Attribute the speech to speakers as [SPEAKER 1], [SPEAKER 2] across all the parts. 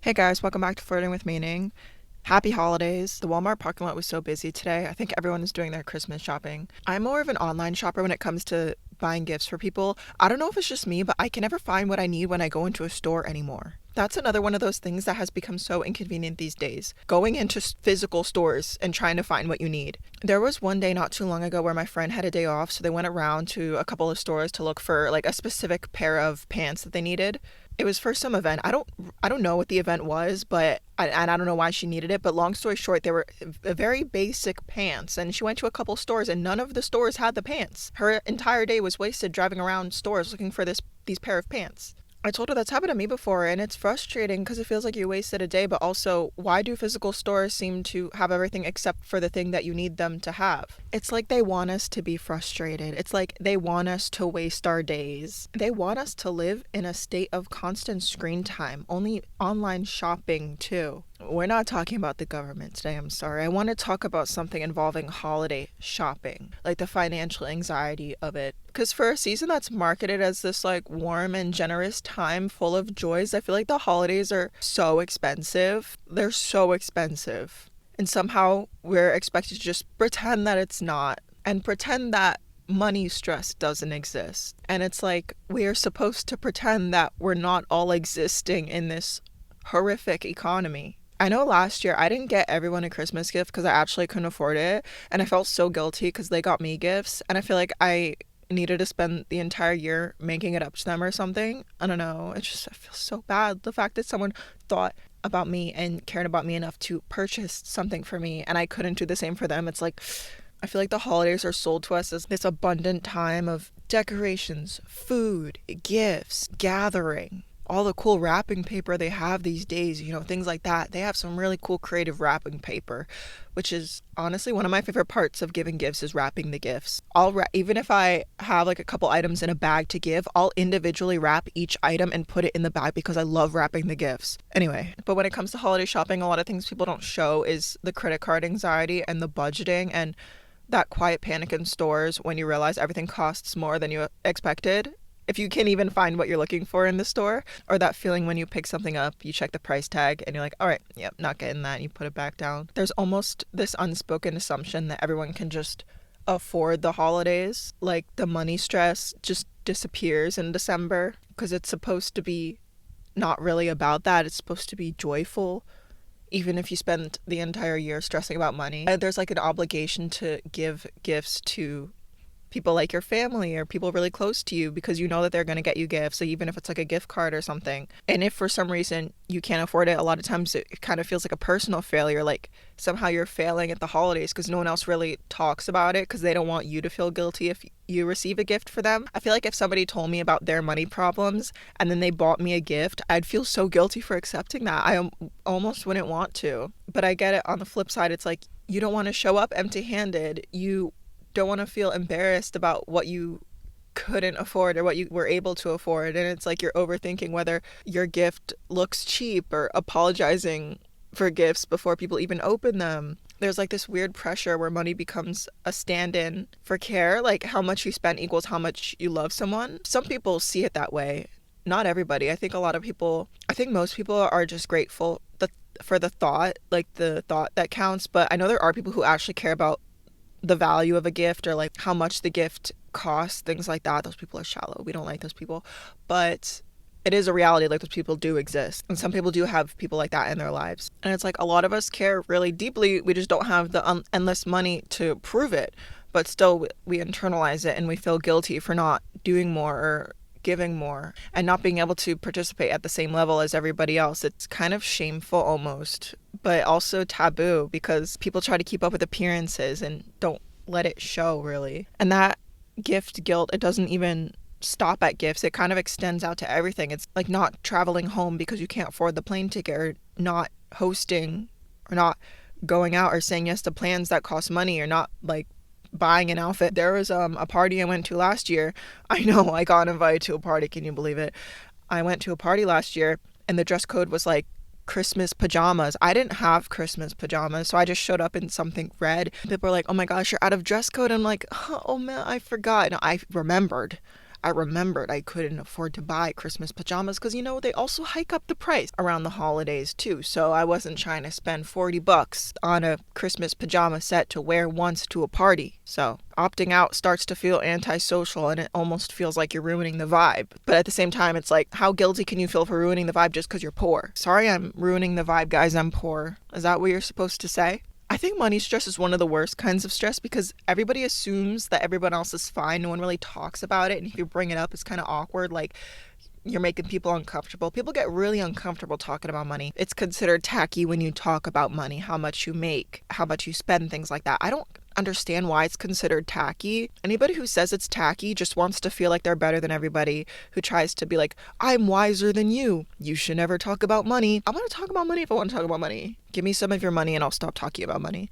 [SPEAKER 1] Hey guys, welcome back to Flirting with Meaning. Happy holidays. The Walmart parking lot was so busy today. I think everyone is doing their Christmas shopping. I'm more of an online shopper when it comes to buying gifts for people. I don't know if it's just me, but I can never find what I need when I go into a store anymore. That's another one of those things that has become so inconvenient these days. Going into physical stores and trying to find what you need. There was one day not too long ago where my friend had a day off, so they went around to a couple of stores to look for like a specific pair of pants that they needed. It was for some event. I don't know what the event was, but and I don't know why she needed it, but long story short, they were very basic pants, and she went to a couple stores and none of the stores had the pants. Her entire day was wasted driving around stores looking for these pair of pants. I told her that's happened to me before, and it's frustrating because it feels like you wasted a day, but also, why do physical stores seem to have everything except for the thing that you need them to have? It's like they want us to be frustrated. It's like they want us to waste our days. They want us to live in a state of constant screen time, only online shopping too. We're not talking about the government today, I'm sorry. I want to talk about something involving holiday shopping, like the financial anxiety of it. Because for a season that's marketed as this like warm and generous time full of joys, I feel like the holidays are so expensive. They're so expensive. And somehow we're expected to just pretend that it's not and pretend that money stress doesn't exist. And it's like we are supposed to pretend that we're not all existing in this horrific economy. I know last year I didn't get everyone a Christmas gift because I actually couldn't afford it, and I felt so guilty because they got me gifts, and I feel like I needed to spend the entire year making it up to them or something. I don't know. I feel so bad. The fact that someone thought about me and cared about me enough to purchase something for me and I couldn't do the same for them. It's like I feel like the holidays are sold to us as this abundant time of decorations, food, gifts, gathering, all the cool wrapping paper they have these days, things like that. They have some really cool creative wrapping paper, which is honestly one of my favorite parts of giving gifts is wrapping the gifts. Even if I have like a couple items in a bag to give, I'll individually wrap each item and put it in the bag because I love wrapping the gifts. Anyway, but when it comes to holiday shopping, a lot of things people don't show is the credit card anxiety and the budgeting and that quiet panic in stores when you realize everything costs more than you expected. If you can't even find what you're looking for in the store, or that feeling when you pick something up, you check the price tag and you're like, all right, yep, not getting that, and you put it back down. There's almost this unspoken assumption that everyone can just afford the holidays. Like the money stress just disappears in December because it's supposed to be not really about that. It's supposed to be joyful. Even if you spend the entire year stressing about money, there's like an obligation to give gifts to people like your family or people really close to you because you know that they're going to get you gifts, so even if it's like a gift card or something. And if for some reason you can't afford it, a lot of times it kind of feels like a personal failure, like somehow you're failing at the holidays because no one else really talks about it because they don't want you to feel guilty if you receive a gift for them. I feel like if somebody told me about their money problems and then they bought me a gift, I'd feel so guilty for accepting that. I almost wouldn't want to. But I get it on the flip side. It's like you don't want to show up empty-handed. You don't want to feel embarrassed about what you couldn't afford or what you were able to afford, and it's like you're overthinking whether your gift looks cheap or apologizing for gifts before people even open them. There's like this weird pressure where money becomes a stand-in for care, like how much you spend equals how much you love someone. Some people see it that way, not everybody. I think most people are just grateful for the thought, like the thought that counts, but I know there are people who actually care about the value of a gift or like how much the gift costs, things like that. Those people are shallow. We don't like those people. But it is a reality, like those people do exist. And some people do have people like that in their lives. And it's like a lot of us care really deeply. We just don't have the endless money to prove it. But still, we internalize it and we feel guilty for not doing more or giving more and not being able to participate at the same level as everybody else. It's kind of shameful almost, but also taboo because people try to keep up with appearances and don't let it show really. And that gift guilt, it doesn't even stop at gifts. It kind of extends out to everything. It's like not traveling home because you can't afford the plane ticket, or not hosting, or not going out or saying yes to plans that cost money, or not like buying an outfit. There was a party I went to last year. I know I got invited to a party. Can you believe it? I went to a party last year and the dress code was like Christmas pajamas. I didn't have Christmas pajamas, so I just showed up in something red. People were like, oh my gosh, you're out of dress code. I'm like, oh man, I forgot. And I remembered. I remembered I couldn't afford to buy Christmas pajamas because, they also hike up the price around the holidays too. So I wasn't trying to spend $40 on a Christmas pajama set to wear once to a party. So opting out starts to feel antisocial, and it almost feels like you're ruining the vibe. But at the same time, it's like, how guilty can you feel for ruining the vibe just because you're poor? Sorry, I'm ruining the vibe, guys. I'm poor. Is that what you're supposed to say? I think money stress is one of the worst kinds of stress because everybody assumes that everyone else is fine. No one really talks about it. And if you bring it up, it's kind of awkward. Like, you're making people uncomfortable. People get really uncomfortable talking about money. It's considered tacky when you talk about money, how much you make, how much you spend, things like that. I don't understand why it's considered tacky. Anybody who says it's tacky just wants to feel like they're better than everybody, who tries to be like, I'm wiser than you. You should never talk about money. I'm going to talk about money if I want to talk about money. Give me some of your money and I'll stop talking about money.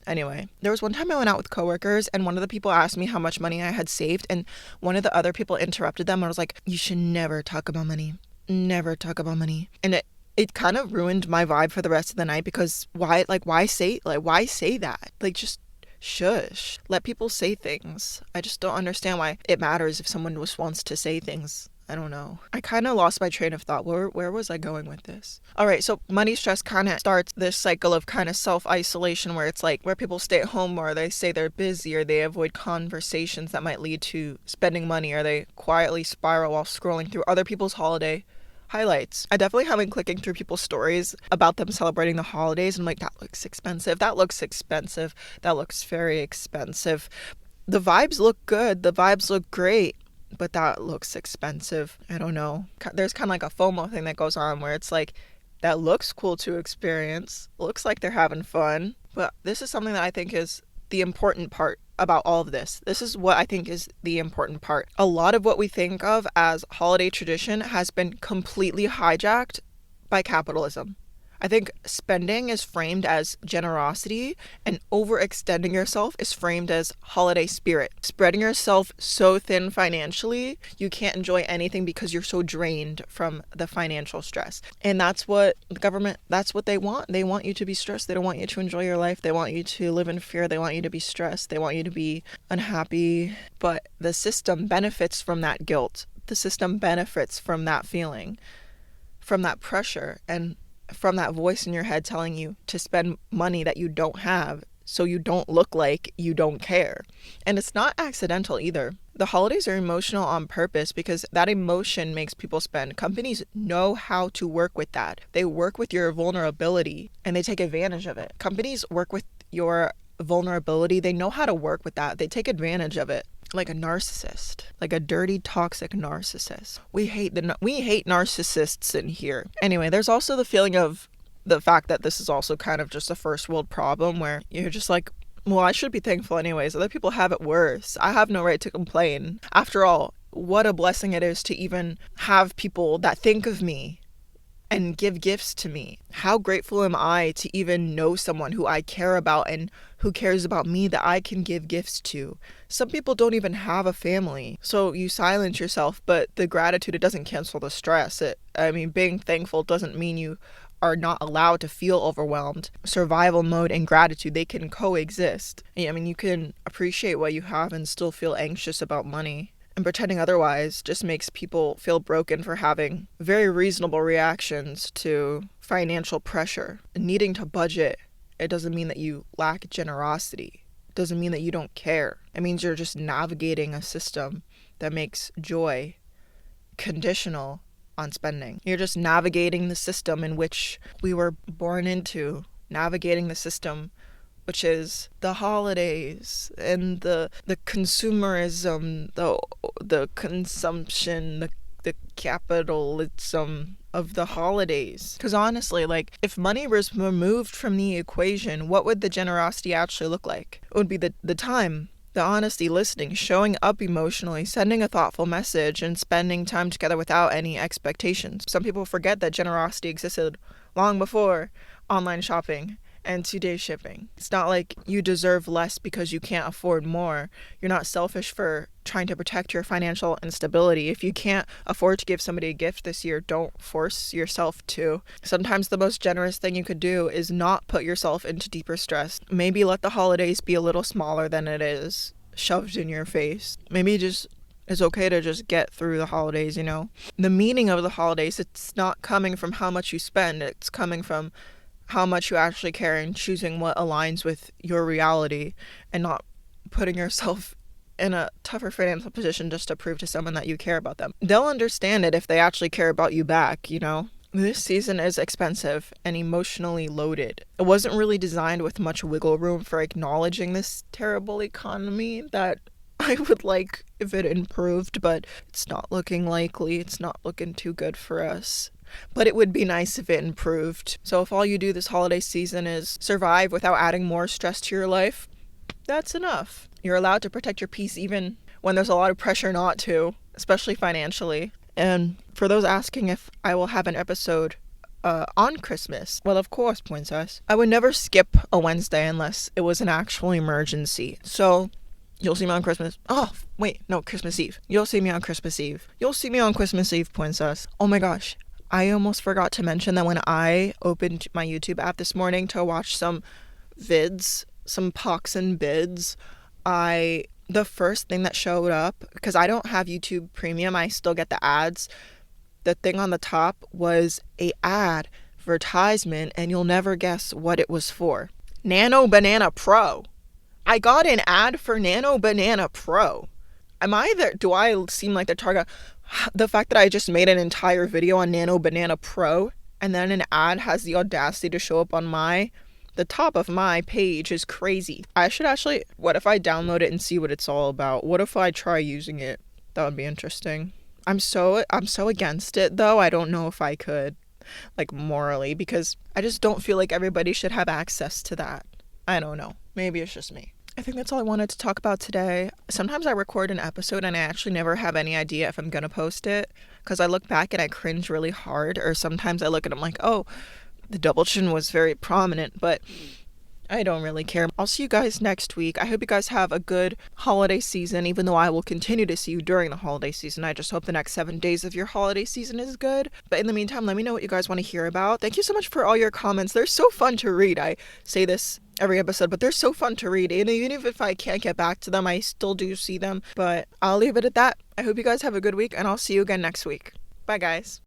[SPEAKER 1] Anyway, there was one time I went out with coworkers and one of the people asked me how much money I had saved, and one of the other people interrupted them and was like, you should never talk about money. Never talk about money. And it kind of ruined my vibe for the rest of the night because why say that? Like, just shush. Let people say things. I just don't understand why it matters if someone just wants to say things. I don't know. I kind of lost my train of thought. Where was I going with this? All right, so money stress kind of starts this cycle of kind of self-isolation where it's like where people stay at home or they say they're busy or they avoid conversations that might lead to spending money, or they quietly spiral while scrolling through other people's holiday highlights. I definitely have been clicking through people's stories about them celebrating the holidays, and I'm like, that looks expensive. That looks expensive. That looks very expensive. The vibes look good. The vibes look great. But that looks expensive. I don't know. There's kind of like a FOMO thing that goes on where it's like, that looks cool to experience. Looks like they're having fun. But this is something that I think is the important part about all of this. This is what I think is the important part. A lot of what we think of as holiday tradition has been completely hijacked by capitalism. I think spending is framed as generosity, and overextending yourself is framed as holiday spirit. Spreading yourself so thin financially, you can't enjoy anything because you're so drained from the financial stress. And that's what the government, that's what they want. They want you to be stressed. They don't want you to enjoy your life. They want you to live in fear. They want you to be stressed. They want you to be unhappy. But the system benefits from that guilt. The system benefits from that feeling, from that pressure, and from that voice in your head telling you to spend money that you don't have so you don't look like you don't care. And it's not accidental either. The holidays are emotional on purpose because that emotion makes people spend. Companies know how to work with that. They work with your vulnerability and they take advantage of it. Companies work with your vulnerability. They know how to work with that. They take advantage of it. Like a narcissist, like a dirty, toxic narcissist. We hate narcissists in here. Anyway, there's also the feeling of the fact that this is also kind of just a first world problem where you're just like, well, I should be thankful anyways. Other people have it worse. I have no right to complain. After all, what a blessing it is to even have people that think of me and give gifts to me. How grateful am I to even know someone who I care about and who cares about me that I can give gifts to. Some people don't even have a family, so you silence yourself, but the gratitude, it doesn't cancel the stress. Being thankful doesn't mean you are not allowed to feel overwhelmed. Survival mode and gratitude, they can coexist. You can appreciate what you have and still feel anxious about money. And pretending otherwise just makes people feel broken for having very reasonable reactions to financial pressure. Needing to budget, it doesn't mean that you lack generosity. It doesn't mean that you don't care. It means you're just navigating a system that makes joy conditional on spending. You're just navigating the system in which we were born into, navigating the system which is the holidays and the consumerism, the consumption, the capitalism of the holidays. Because honestly, like, if money was removed from the equation, what would the generosity actually look like? It would be the time, the honesty, listening, showing up emotionally, sending a thoughtful message, and spending time together without any expectations. Some people forget that generosity existed long before online shopping and 2-day shipping. It's not like you deserve less because you can't afford more. You're not selfish for trying to protect your financial instability. If you can't afford to give somebody a gift this year, don't force yourself to. Sometimes the most generous thing you could do is not put yourself into deeper stress. Maybe let the holidays be a little smaller than it is shoved in your face. Maybe just It's okay to just get through the holidays, you know? The meaning of the holidays, it's not coming from how much you spend, it's coming from how much you actually care and choosing what aligns with your reality and not putting yourself in a tougher financial position just to prove to someone that you care about them. They'll understand it if they actually care about you back, you know? This season is expensive and emotionally loaded. It wasn't really designed with much wiggle room for acknowledging this terrible economy that I would like if it improved, but it's not looking likely. It's not looking too good for us. But it would be nice if it improved. So if all you do this holiday season is survive without adding more stress to your life, that's enough. You're allowed to protect your peace even when there's a lot of pressure not to, especially financially. And for those asking if I will have an episode on Christmas, well, of course, princess. I would never skip a Wednesday unless it was an actual emergency. So you'll see me on Christmas. Oh, wait, no, Christmas Eve. You'll see me on Christmas Eve. You'll see me on Christmas Eve, princess. Oh my gosh. I almost forgot to mention that when I opened my YouTube app this morning to watch some vids, some pucks and bids, the first thing that showed up, because I don't have YouTube Premium, I still get the ads. The thing on the top was a advertisement, and you'll never guess what it was for. Nano Banana Pro. I got an ad for Nano Banana Pro. Do I seem like the target? The fact that I just made an entire video on Nano Banana Pro and then an ad has the audacity to show up on the top of my page is crazy. I should actually, what if I download it and see what it's all about? What if I try using it? That would be interesting. I'm so against it though. I don't know if I could, like, morally, because I just don't feel like everybody should have access to that. I don't know. Maybe it's just me. I think that's all I wanted to talk about today. Sometimes I record an episode and I actually never have any idea if I'm going to post it because I look back and I cringe really hard, or sometimes I look and I'm like, oh, the double chin was very prominent, but I don't really care. I'll see you guys next week. I hope you guys have a good holiday season, even though I will continue to see you during the holiday season. I just hope the next 7 days of your holiday season is good. But in the meantime, let me know what you guys want to hear about. Thank you so much for all your comments. They're so fun to read. I say this every episode, but they're so fun to read. And even if I can't get back to them, I still do see them. But I'll leave it at that. I hope you guys have a good week, and I'll see you again next week. Bye, guys.